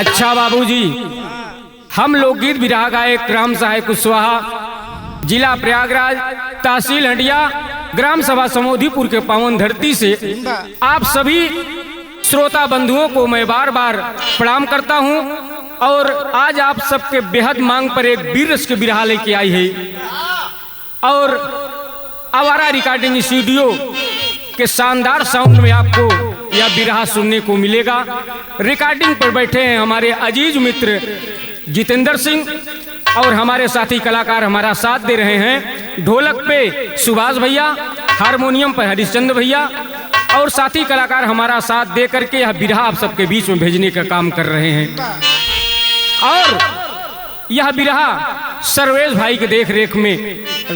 अच्छा बाबूजी, हम लोकगीत विरहा गायक राम सहाय कुशवाहा, जिला प्रयागराज, तहसील हंडिया, ग्राम सभा समोधीपुर के पावन धरती से आप सभी श्रोता बंधुओं को मैं बार बार प्रणाम करता हूं। और आज आप सबके बेहद मांग पर एक वीर रस के बिरहा लेके आई है और आवारा रिकॉर्डिंग स्टूडियो के शानदार साउंड में आपको यह बिरहा सुनने को मिलेगा। रिकॉर्डिंग पर बैठे हैं हमारे अजीज मित्र जितेंद्र सिंह और हमारे साथी कलाकार हमारा साथ दे रहे हैं। ढोलक पे सुभाष भैया, हारमोनियम पर हरिश्चंद्र भैया और साथी कलाकार हमारा साथ दे करके यह बिरहा आप सबके बीच में भेजने का काम कर रहे हैं। और यह बिरहा सर्वेश भाई के देख रेख में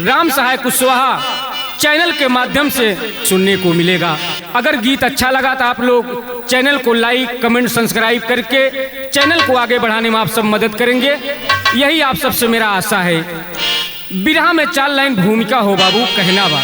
राम सहाय कुशवाहा चैनल के माध्यम से सुनने को मिलेगा। अगर गीत अच्छा लगा तो आप लोग चैनल को लाइक, कमेंट, सब्सक्राइब करके चैनल को आगे बढ़ाने में आप सब मदद करेंगे, यही आप सबसे मेरा आशा है। बिरहा में 4 लाइन भूमिका हो बाबू, कहना बा।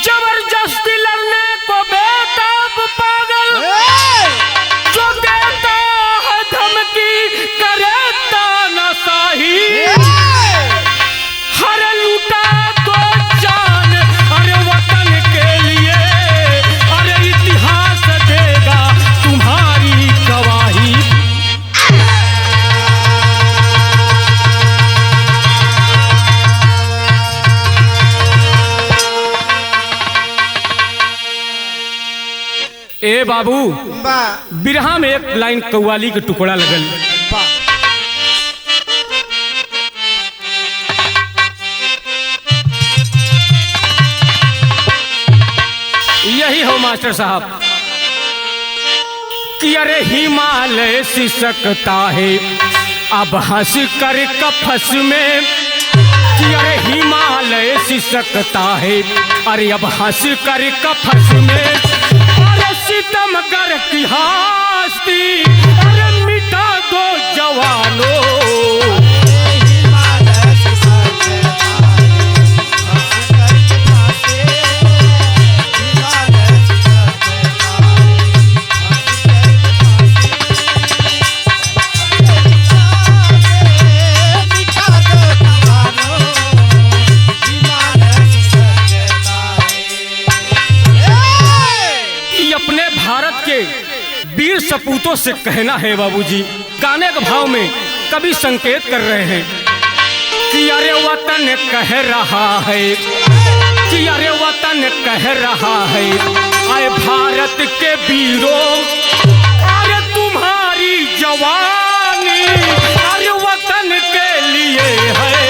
जबरदस्ती लड़ने को बेताब पागल, जो देता है धमकी करे तानाशाही। हर लूटा दो जान अरे वतन के लिए, अरे इतिहास देगा तुम्हारी गवाही। ए बाबू, बिरहा में एक लाइन कव्वाली के टुकड़ा लगल। यही हो मास्टर साहब कि अरे हिमालय सिसकता है अब हंस कर कफस में, कि अरे हिमालय सिसकता है अरे अब हंस कर कफस में। सितमगर की हस्ती अरे मिटा दो जवानों। अपने भारत के वीर सपूतों से कहना है बाबूजी, गाने के भाव में कभी संकेत कर रहे हैं कि अरे वतन कह रहा है, कि अरे वतन कह रहा है, आए भारत के वीरों अरे तुम्हारी जवानी अरे वतन के लिए है।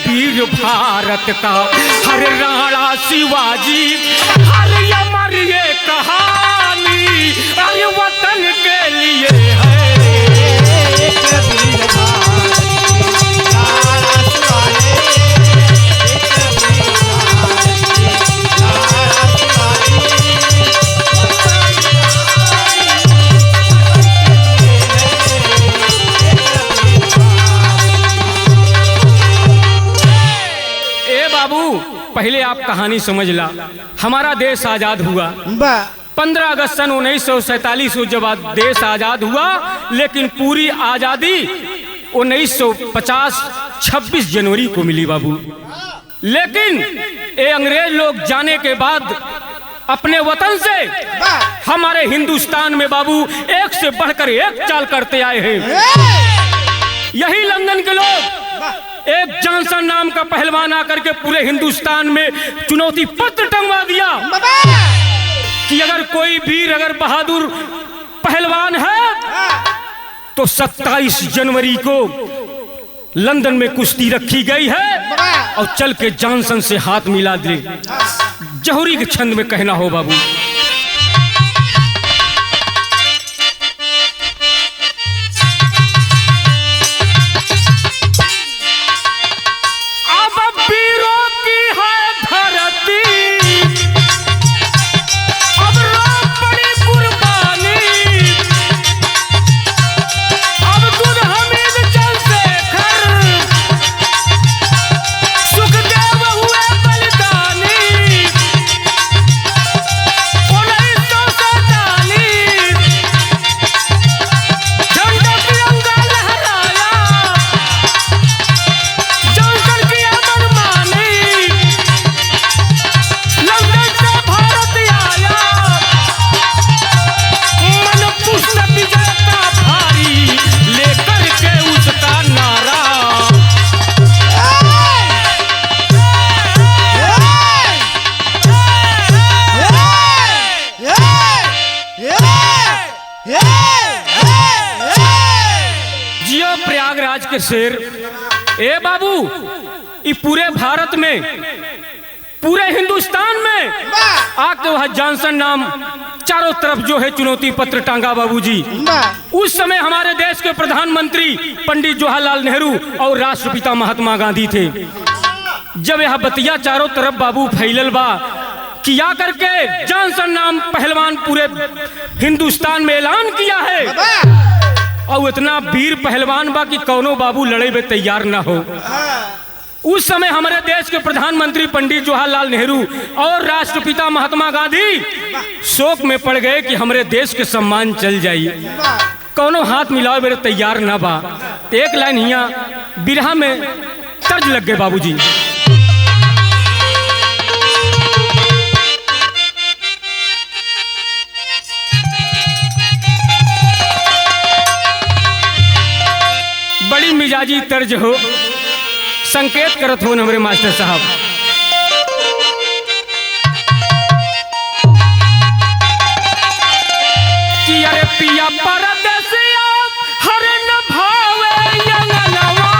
वीर भारत का हर राणा शिवाजी, हर अमर ये कहानी अरे वतन के लिए है। पहले आप कहानी समझ ला। हमारा देश आजाद हुआ 15 अगस्त सन 1947 को जब देश आजाद हुआ, लेकिन पूरी आजादी 1950 26 जनवरी को मिली बाबू। लेकिन ये अंग्रेज लोग जाने के बाद अपने वतन से हमारे हिंदुस्तान में बाबू एक से बढ़कर एक चाल करते आए हैं। यही लंदन के लोग एक जॉनसन नाम का पहलवान आकर के पूरे हिंदुस्तान में चुनौती पत्र टंगवा दिया कि अगर कोई वीर, अगर बहादुर पहलवान है तो 27 जनवरी को लंदन में कुश्ती रखी गई है और चल के जॉनसन से हाथ मिला दे। जौहरी के छंद में कहना हो बाबू। अब वीरों की है धरती, अब रोक पड़ी कुर्बानी, अब खुद हमीद चंद्रशेखर सुखदेव हुए बलिदानी। 1947 झंडा तिरंगा लहराया, जॉनसन किया मनमानी, लंदन से भारत आया, मन पुष्ट विजय का भारी लेकर के उसका नारा। जियो प्रयागराज के शेर। ए बाबू, ये पूरे भारत में, पूरे हिंदुस्तान में आके वह जॉनसन नाम चारों तरफ जो है चुनौती पत्र टांगा बाबूजी। उस समय हमारे देश के प्रधानमंत्री पंडित जवाहरलाल नेहरू और राष्ट्रपिता महात्मा गांधी थे। जब यह बतिया चारों तरफ बाबू फैलल बा कि आ करके जॉनसन नाम पहलवान पूरे हिंदुस्तान में ऐलान किया है और इतना वीर पहलवान बा कि कौनो बाबू लड़े में तैयार ना हो। उस समय हमारे देश के प्रधानमंत्री पंडित जवाहरलाल नेहरू और राष्ट्रपिता महात्मा गांधी शोक में पड़ गए कि हमारे देश के सम्मान चल जाई, कौनो हाथ मिलाओ मेरे तैयार ना बा। एक लाइन यहाँ बिरहा में तर्ज लग गए बाबूजी। बड़ी मिजाजी तर्ज हो, संकेत करत हो हमारे मास्टर साहब। कि अरे पिया परदेसिया हर न भावे यंगनवा,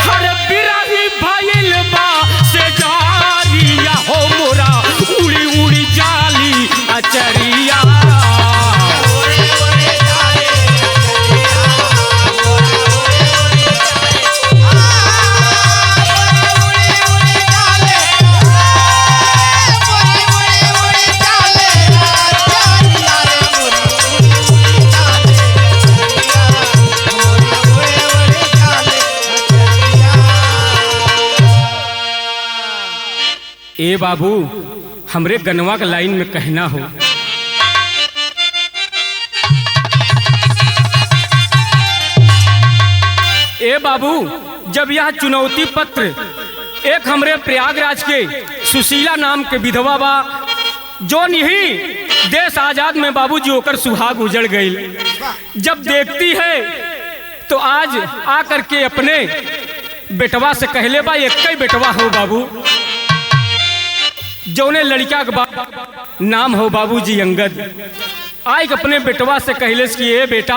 हर बिरही भइल बा से जारिया हो मोरा उड़ी उड़ी जाली अचरिया। ए बाबू, हमरे गनवा के लाइन में कहना हो। ए बाबू, जब यह चुनौती पत्र एक हमरे प्रयागराज के सुशीला नाम के विधवा बा, जो यही देश आजाद में बाबूजी होकर सुहाग उजड़ गई, जब देखती है तो आज आकर के अपने बेटवा से कहले बा, एक ही बेटवा हो बाबू, जौने लड़का का नाम हो बाबूजी अंगद। आज अपने बेटवा से कहले कि ये बेटा,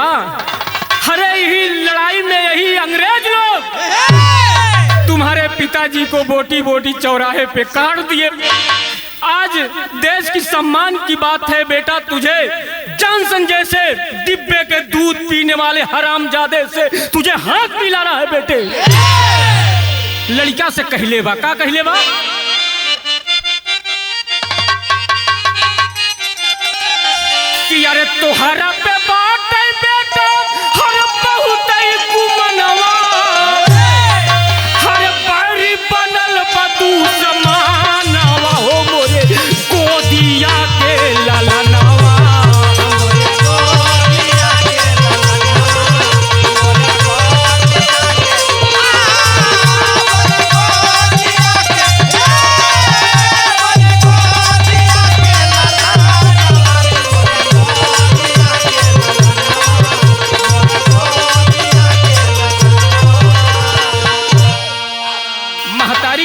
हरे यही लड़ाई में यही अंग्रेज लोग तुम्हारे पिताजी को बोटी बोटी चौराहे पे काट दिए। आज देश की सम्मान की बात है बेटा, तुझे जॉनसन जैसे डिब्बे के दूध पीने वाले हरामजादे से तुझे हाथ मिलाना है बेटे। लड़का से कहले बा, का कहले बा? कि अरे तोहरा पे बाटे बेटा हर बहुत कुमनवा, हर बनल बदू समानवा हो मोरे गोदिया के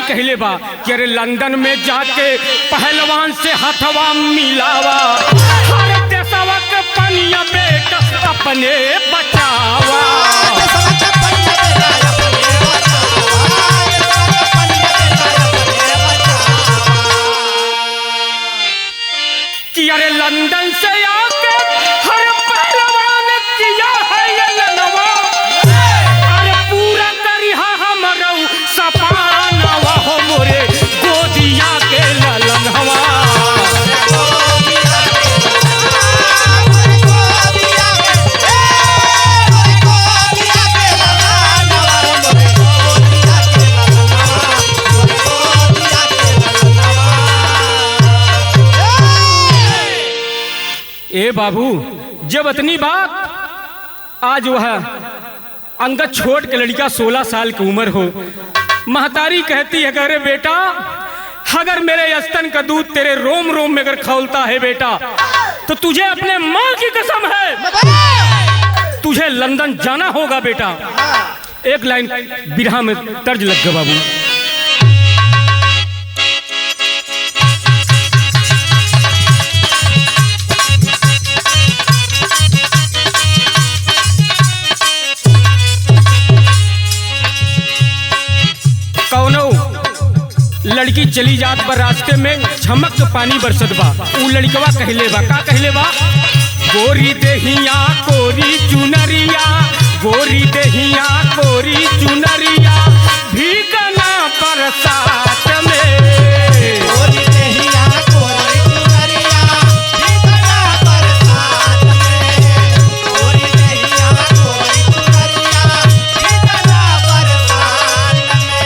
कहले बा कि अरे लंदन में जाके पहलवान से हथवा मिलावा, हर देशवा के पनिया बेट अपने बचावा। कि अरे लंदन से आके हर पहलवान किया है ये लनवा, अरे पूरा करिहा हमरो सपनावा हो मोरे गोदिया के ललनवा। ए बाबू, जब इतनी बात आज वह अंगद छोट के लड़का 16 साल की उम्र हो, महतारी कहती है अरे बेटा अगर मेरे स्तन का दूध तेरे रोम रोम में अगर खौलता है बेटा तो तुझे अपने माँ की कसम है तुझे लंदन जाना होगा बेटा। एक लाइन बिरहा में तर्ज लग गया बाबू। लड़की चली जात पर रास्ते में झमक के पानी बरसत बा, उ लड़कवा कहले बा का कहले बा, गोरी देहिया कोरी चुनरिया, गोरी देहिया कोरी चुनरिया भीगना बरसात में, गोरी देहिया कोरी चुनरिया भीगना बरसात में, गोरी देहिया कोरी चुनरिया भीगना बरसात में।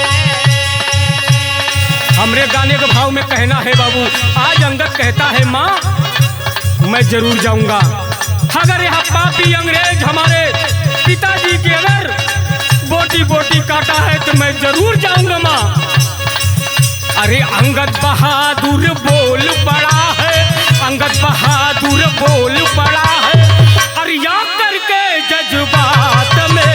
हमरे गाने के भाव में कहना है बाबू, आज अंगद कहता है माँ मैं जरूर जाऊंगा, अगर यह पापी अंग्रेज हमारे पिताजी के अगर बोटी बोटी काटा है तो मैं जरूर जाऊंगा माँ। अरे अंगद बहादुर बोल पड़ा है, अंगद बहादुर बोल पड़ा है, अरे या करके जज्बात में,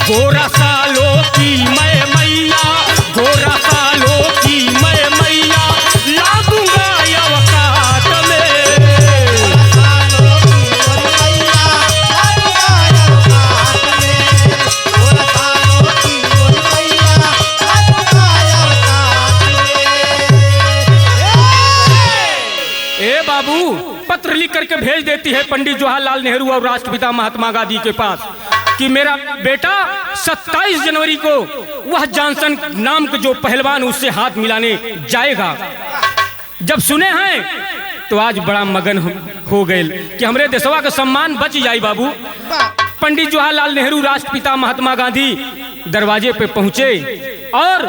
गोरा सालों की मैं मैया, गोरा सालों की मैं मैया लागूंगा अवकाश में, गोरा सालों की मैं मैया लागूंगा अवकाश में, गोरा सालों की मैं मैया लागूंगा अवकाश में। ए बाबू, पत्र लिख करके भेज देती है पंडित जवाहरलाल नेहरू और राष्ट्रपिता महात्मा गांधी के पास कि मेरा बेटा 27 जनवरी को वह जॉनसन नाम के जो पहलवान उससे हाथ मिलाने जाएगा। जब सुने हैं तो आज बड़ा मगन हो गए कि हमरे देशवा का सम्मान बच जाए बाबू। पंडित जवाहरलाल नेहरू राष्ट्रपिता महात्मा गांधी दरवाजे पे पहुंचे और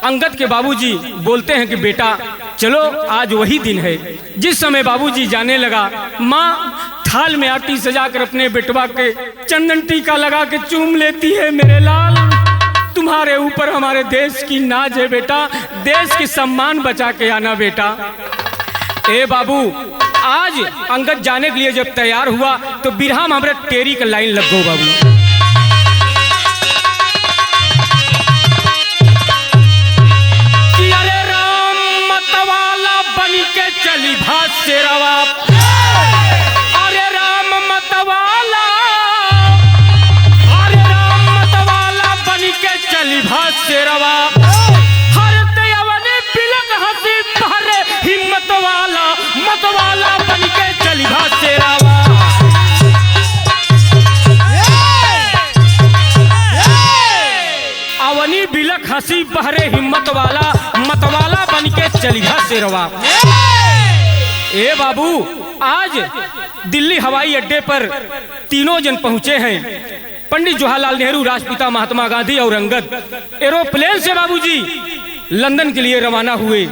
अंगद के बाबूजी बोलते हैं कि बेटा चलो आज वही दिन है। जिस समय बाबूजी जाने लगा, माँ थाल में आटी सजाकर अपने बेटवा के चंदन टीका लगा के चूम लेती है। मेरे लाल, तुम्हारे ऊपर हमारे देश की नाज है बेटा, देश की सम्मान बचा के आना बेटा। ए बाबू, आज अंगद जाने के लिए जब तैयार हुआ तो बिरहा में हमारे टेरी का लाइन लग गो बाबू। चली भाष्य रवा, अरे राम मतवाला हंसी बहरे हिम्मत वाला, मतवाला बन के चलिहा शेरवा। ए बाबू, आज दिल्ली हवाई अड्डे पर तीनों जन पहुंचे हैं। पंडित जवाहरलाल नेहरू, राष्ट्रपिता महात्मा गांधी और अंगद एरोप्लेन से बाबूजी लंदन के लिए रवाना हुए।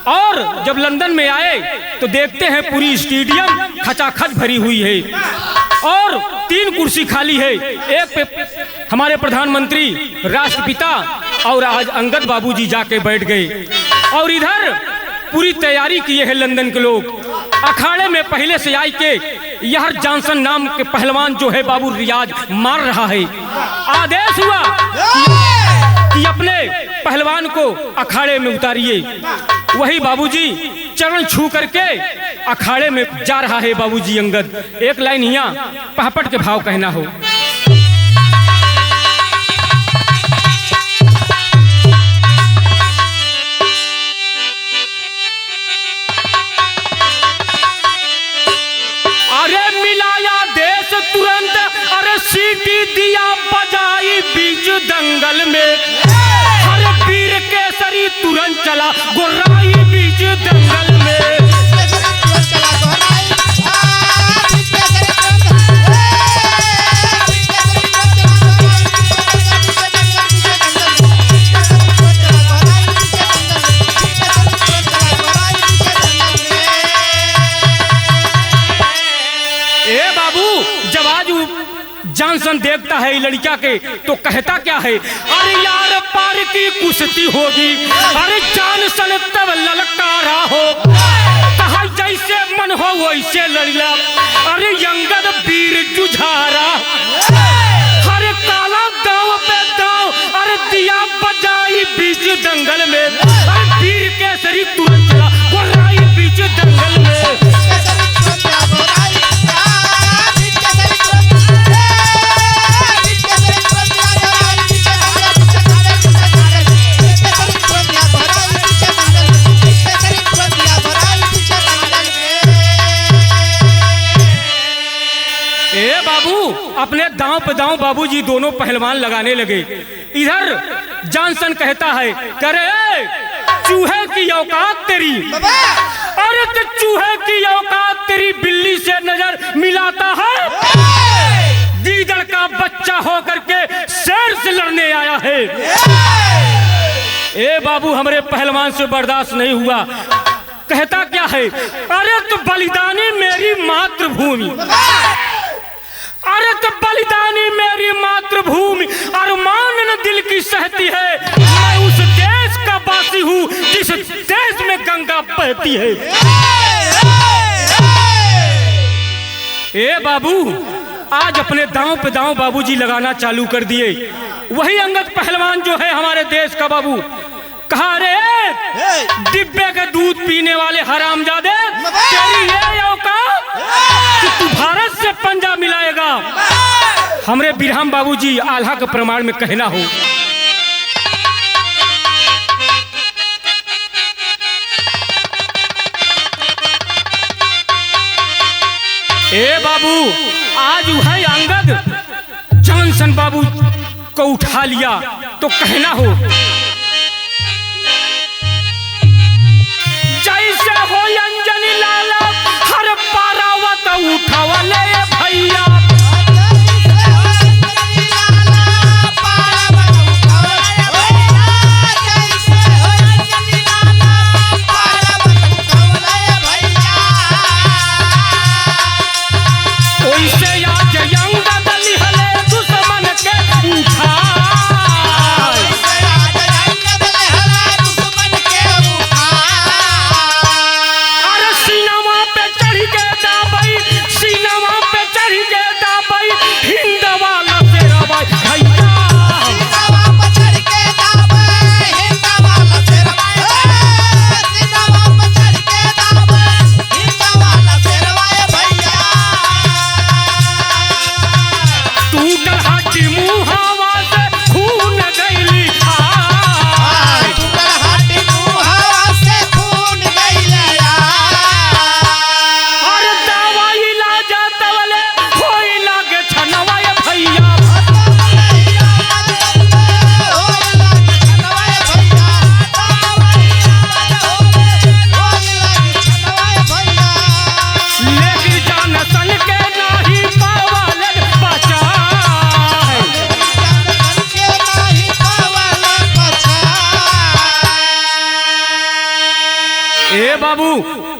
और जब लंदन में आए तो देखते हैं पूरी स्टेडियम खचाखच भरी हुई है और 3 कुर्सी खाली है। एक पे हमारे प्रधानमंत्री, राष्ट्रपिता और आज अंगद बाबूजी जाके बैठ गए। और इधर पूरी तैयारी किए हैं लंदन के लोग। अखाड़े में पहले से आई के यह जॉनसन नाम के पहलवान जो है बाबू रियाज मार रहा है। आदेश हुआ कि अपने पहलवान को अखाड़े में उतारिए। वही बाबूजी चरण छू करके अखाड़े में जा रहा है बाबूजी अंगद। एक लाइन यहाँ पहपट के भाव कहना हो। अरे मिलाया देश तुरंत, अरे सीटी दिया बजाई बीच दंगल में, हर वीर केसरी तुरंत चला गोराई बीच दंगल में। ए बाबू, जब आज जॉनसन देखता है लड़किया के तो कहता क्या है? अरे यार पार की कुश्ती होगी, अरे जॉनसन तब ललकारा हो, कहा जैसे मन हो वैसे लड़िया, अरे अंगद वीर जुझारा, अरे काला गांव पे दांव, अरे दिया बजाई बीच दंगल में, अरे वीर केसरी तुरंत चला गोराई बीच दंगल में। ए बाबू, अपने दांव पे दांव बाबूजी दोनों पहलवान लगाने लगे। इधर जॉनसन कहता है, करे चूहे की औकात तेरी, अरे तो चूहे की औकात तेरी बिल्ली से नजर मिलाता है, गीदड़ का बच्चा होकर के शेर से लड़ने आया है। ए बाबू, हमारे पहलवान से बर्दाश्त नहीं हुआ। कहता क्या है? अरे तो बलिदानी मेरी मातृभूमि, अरे तो बलिदानी मेरी मातृभूमि, अरमान न दिल की सहती है, मैं उस देश का वासी हूँ जिस देश में गंगा बहती है। ए बाबू, आज अपने दांव पे दांव बाबूजी लगाना चालू कर दिए। वही अंगद पहलवान जो है हमारे देश का बाबू, कहा रे डिब्बे के दूध पीने वाले हरामजादे, तेरी ये औकात कि तू भारत से पंजा मिलाएगा? हमरे बिरहम बाबूजी आल्हा के प्रमाण में कहना हो। ए बाबू, आज वह अंगद जॉनसन बाबू को उठा लिया तो कहना हो, जैसे हो अंजनी लाला हर पारावत उठावले भैया, ओइसे आज अंगद लिहले दुश्मन के उठा, टूटल हड्डी मुहावा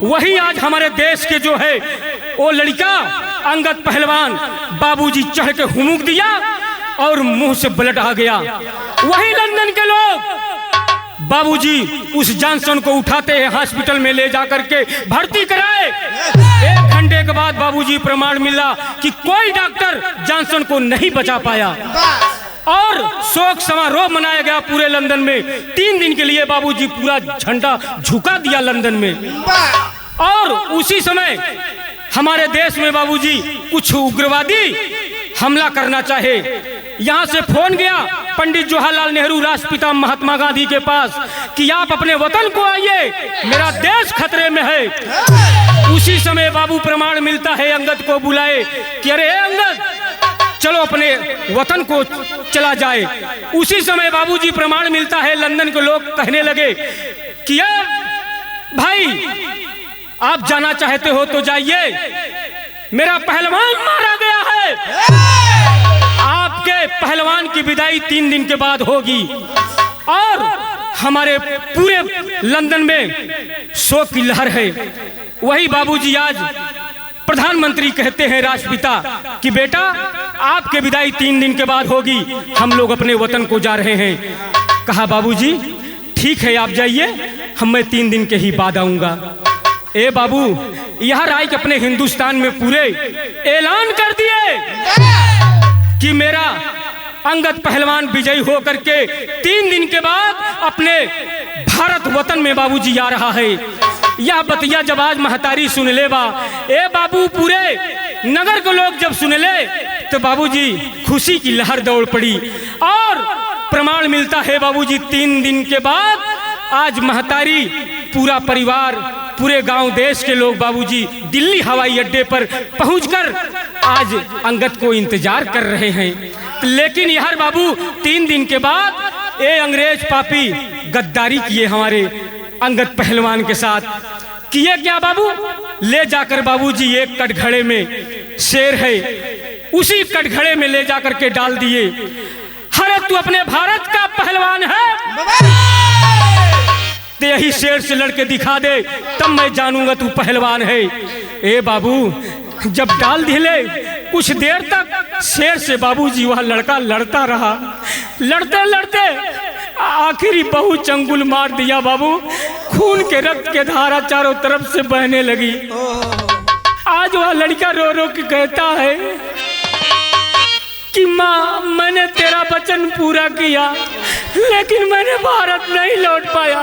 वही आज हमारे देश के जो है वो लड़का अंगद पहलवान बाबूजी चढ़ के हुमुक दिया और मुंह से ब्लड आ गया। वही लंदन के लोग बाबूजी उस जॉनसन को उठाते हैं, हॉस्पिटल में ले जाकर के भर्ती कराए। 1 घंटे के बाद बाबूजी प्रमाण मिला कि कोई डॉक्टर जॉनसन को नहीं बचा पाया और शोक समारोह मनाया गया पूरे लंदन में। 3 दिन के लिए बाबूजी पूरा झंडा झुका दिया लंदन में। और उसी समय हमारे देश में बाबूजी कुछ उग्रवादी हमला करना चाहे, यहाँ से फोन गया पंडित जवाहरलाल नेहरू राष्ट्रपिता महात्मा गांधी के पास कि आप अपने वतन को आइए, मेरा देश खतरे में है। उसी समय बाबू प्रमाण मिलता है, अंगद को बुलाए कि अरे अंगद चलो अपने वतन को चला जाए। उसी समय बाबूजी प्रमाण मिलता है, लंदन के लोग कहने लगे कि भाई आप जाना चाहते हो तो जाइए, मेरा पहलवान मारा गया है। आपके पहलवान की विदाई 3 दिन के बाद होगी। और हमारे पूरे लंदन में शोक की लहर है। वही बाबूजी आज प्रधानमंत्री कहते हैं राष्ट्रपिता कि बेटा आपके विदाई 3 दिन के बाद होगी, हम लोग अपने वतन को जा रहे हैं। कहा बाबूजी ठीक है आप जाइए, मैं 3 दिन के ही बाद आऊंगा। ए बाबू यहाँ राय के अपने हिंदुस्तान में पूरे ऐलान कर दिए कि मेरा अंगद पहलवान विजयी होकर के 3 दिन के बाद अपने भारत वतन में बाबूजी आ रहा है। यह बतिया जब आज महतारी सुन ले बा, ए बाबू पूरे नगर के लोग जब सुन ले तो बाबूजी खुशी की लहर दौड़ पड़ी। और प्रमाण मिलता है बाबूजी 3 दिन के बाद आज महतारी पूरा परिवार पूरे गांव देश के लोग बाबूजी दिल्ली हवाई अड्डे पर पहुंचकर आज अंगद को इंतजार कर रहे हैं। लेकिन यार बाबू 3 दिन के बाद ये अंग्रेज पापी गद्दारी किए हमारे अंगद पहलवान के साथ। किए क्या बाबू, ले जाकर बाबूजी एक कटघड़े में शेर है, उसी कटघड़े में ले जाकर के डाल दिए। अरे तू अपने भारत का पहलवान है तो यही शेर से लड़के दिखा दे, तब मैं जानूंगा तू पहलवान है। ए बाबू जब डाल दिले कुछ देर तक शेर से बाबूजी वह लड़का लड़ता रहा। लड़ते लड़ते आखिरी बहुत चंगुल मार दिया बाबू, खून के रक्त के धारा चारों तरफ से बहने लगी। आज वह लड़का रो रो के कहता है कि माँ मैंने तेरा वचन पूरा किया लेकिन मैंने भारत नहीं लौट पाया।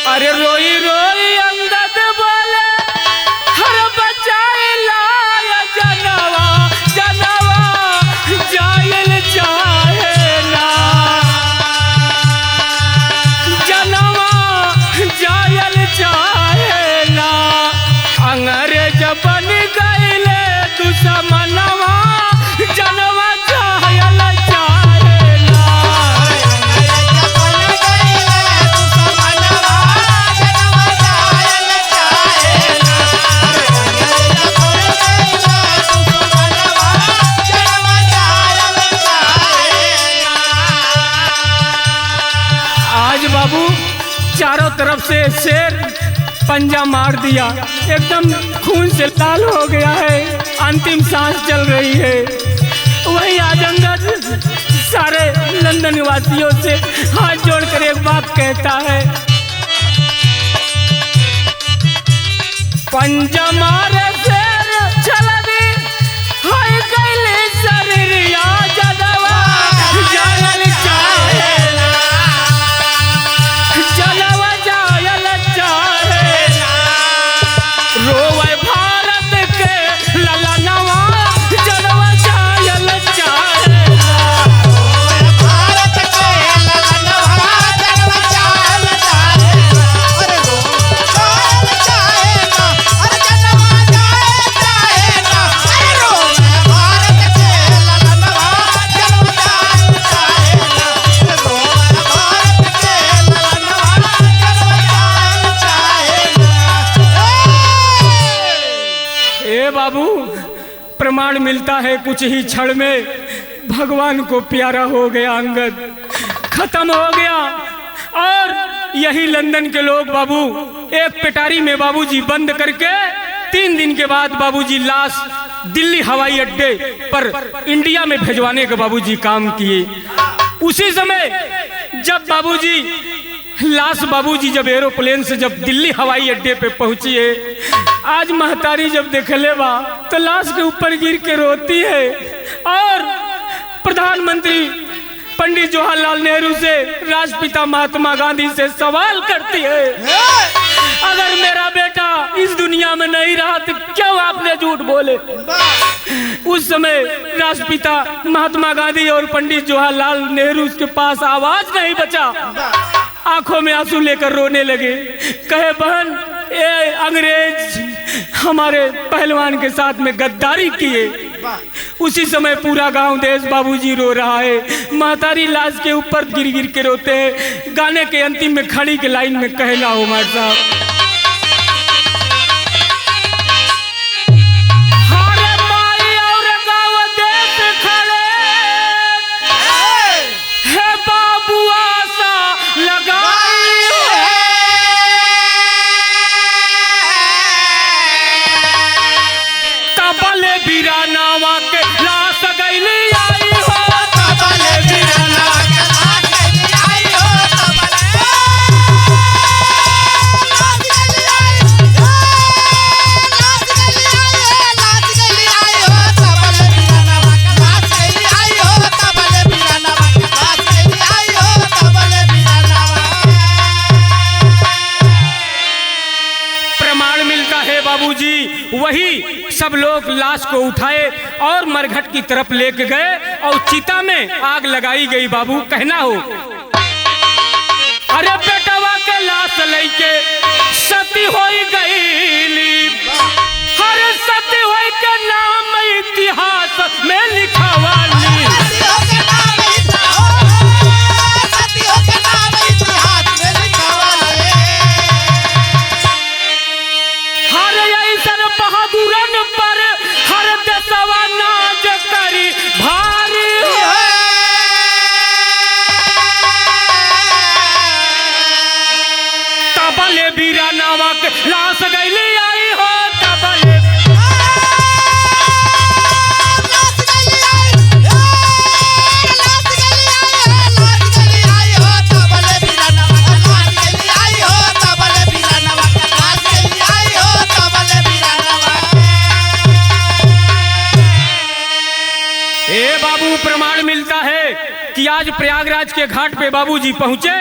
अरे रोई रोई अंगद बोले हर बचाए लाया जनवा जनवा जायल चाहे ना, जनवा जायल चाहे ना। अंग्रेज बन गईले दुश्मनवा जनवा जायल चाहे ना। बाबू चारों तरफ से शेर पंजा मार दिया, एकदम खून से लाल हो गया है, अंतिम सांस चल रही है। वही आज अंगद सारे लंदन निवासियों से हाथ जोड़कर एक बात कहता है, पंजा मारे शेर चलदी हाय गईले शरीरिया जदवा जायल चाहे जलवा जायल चाहे रोवे भारत के ललनवा जलवा जायल चाहे भारत के ललनवा जलवा जायल चाहे अरे रोवे जायल चाहे अरे जलवा प्रमाण मिलता है कुछ ही क्षण में भगवान को प्यारा हो गया अंगद, खत्म हो गया। और यही लंदन के लोग बाबू एक पिटारी में बाबूजी बंद करके 3 दिन के बाद बाबूजी लाश दिल्ली हवाई अड्डे पर इंडिया में भिजवाने का बाबूजी काम किए। उसी समय जब बाबूजी लाश बाबूजी जब एरोप्लेन से जब दिल्ली हवाई अड्डे पे पहुंची है, आज महतारी जब देखले बा तो लाश के ऊपर गिर के रोती है और प्रधानमंत्री पंडित जवाहरलाल नेहरू से, राष्ट्रपिता महात्मा गांधी से सवाल करती है, अगर मेरा बेटा इस दुनिया में नहीं रहा तो क्यों आपने झूठ बोले। उस समय राष्ट्रपिता महात्मा गांधी और पंडित जवाहरलाल नेहरू के पास आवाज नहीं बचा, आंखों में आंसू लेकर रोने लगे। कहे बहन ये अंग्रेज हमारे पहलवान के साथ में गद्दारी किए। उसी समय पूरा गांव देश बाबूजी रो रहा है, महतारी लाश के ऊपर गिर गिर के रोते हैं। गाने के अंतिम में खड़ी के लाइन में कहना हो मार साहब, वही सब लोग लाश को उठाए और मरघट की तरफ लेके गए और चिता में आग लगाई गई। बाबू कहना हो, अरे बेटवा के लाश लेके सती हो गई, अरे सती हो के नाम इतिहास में लिखा वाली। लाश गईली आई हो तबले, ए बाबू प्रमाण मिलता है कि आज प्रयागराज के घाट पे बाबूजी पहुंचे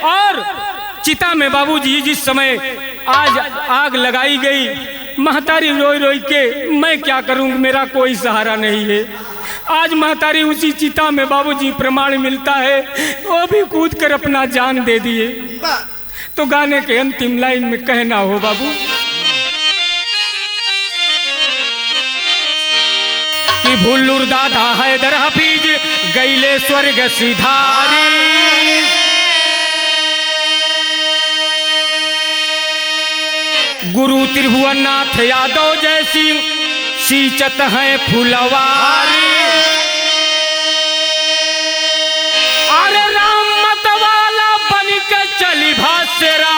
और चिता में बाबूजी जिस समय आज आग लगाई गई, महतारी रोई रोई के मैं क्या करूं, मेरा कोई सहारा नहीं है। आज महतारी उसी चिता में बाबूजी प्रमाण मिलता है वो भी कूद कर अपना जान दे दिए। तो गाने के अंतिम लाइन में कहना हो बाबू कि भुल्लुर दादा हैदर हफीज गईले स्वर्ग सिधारी, गुरु त्रिभुवननाथ यादव जैसी सींचत है फुलवारी। अरे राम मत वाला बन के चली भासेरा